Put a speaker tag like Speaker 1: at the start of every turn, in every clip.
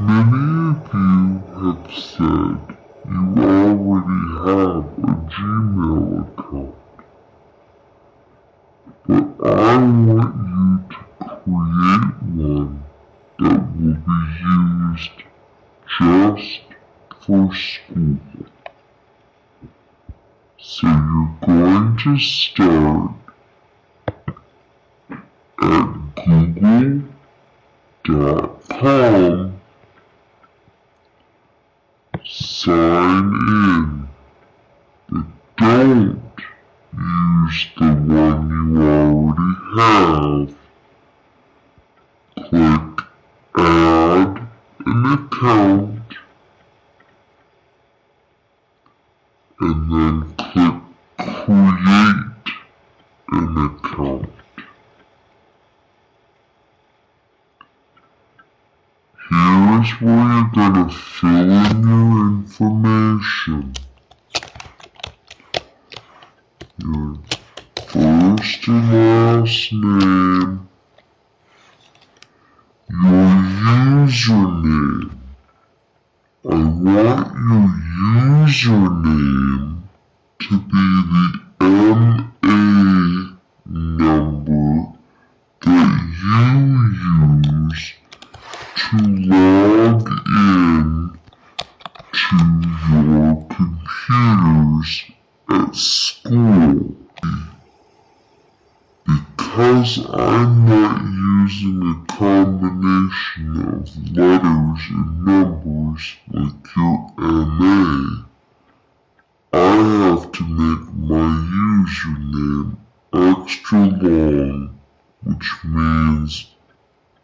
Speaker 1: Many of you have said you already have a Gmail account, but I want you to create one that will be used just for school. So you're going to start at google.com, sign in, but don't use the one you already have. Click Add an account, and then click Create an account. Here's where you're going to fill in your information. Your first and last name, your username. I want your username to be the MA number that you use to log in to your computers at school. Because I'm not using a combination of letters and numbers like your MA, I have to make my username extra long, which means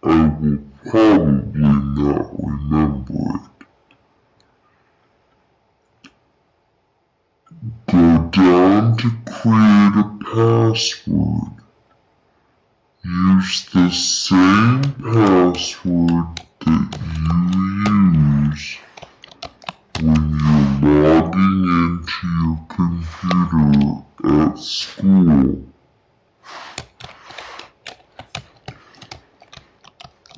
Speaker 1: I will probably not remember it. Go down to create a password. Use the same password that you use when you're logging into your computer at school.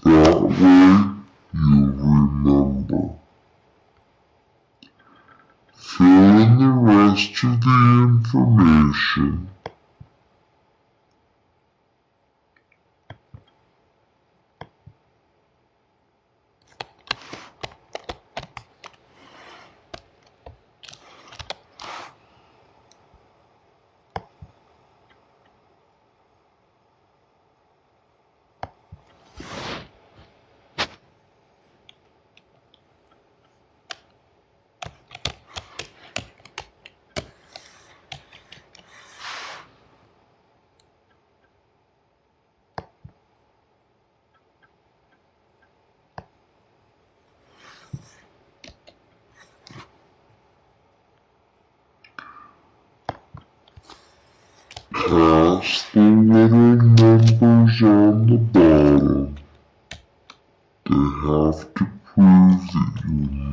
Speaker 1: That way you'll remember. Fill in the rest of the information. Pass the little numbers on the bottom. They have to prove that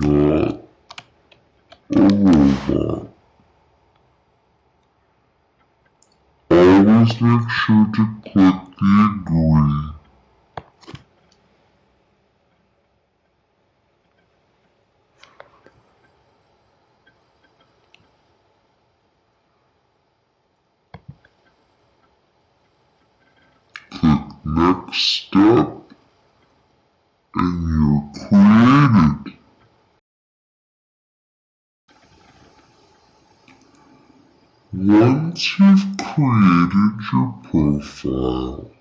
Speaker 1: you're not a robot. Always make sure to click the agree. Click next step, and you're created. Once you've created your profile,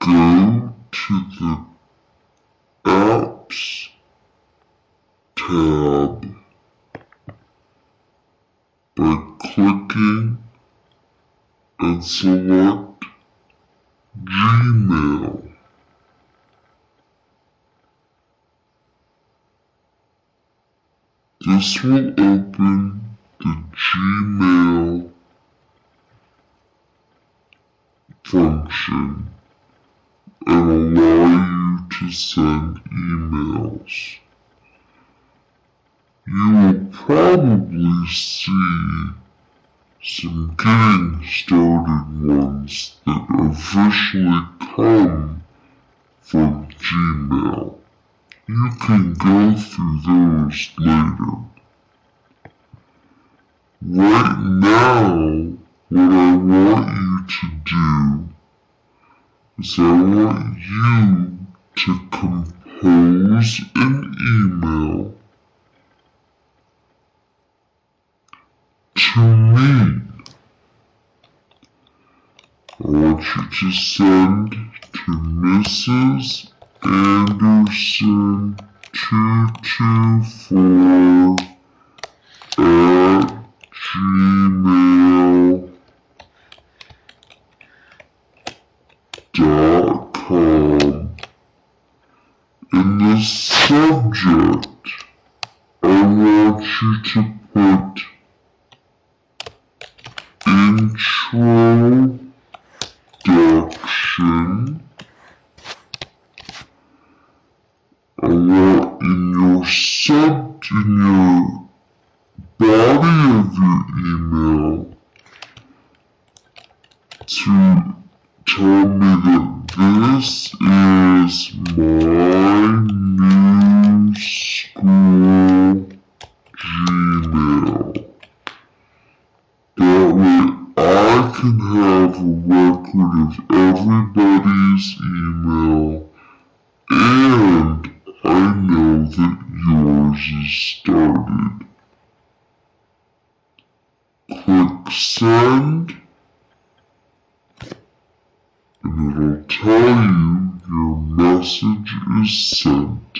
Speaker 1: go to the Apps tab by clicking and select Gmail. This will open the Gmail function and allow you to send emails. You will probably see some getting started ones that officially come from Gmail. can go through those later. Right now, what I want you to do is I want you to compose an email to me. I want you to send to Mrs. Anderson 224 at gmail.com. In the subject, I want you to put introduction. I want in your body of your email to tell me that this is my new school Gmail. That way I can have a record of everybody's email, and I know that yours is started. Click send, and it'll tell you your message is sent.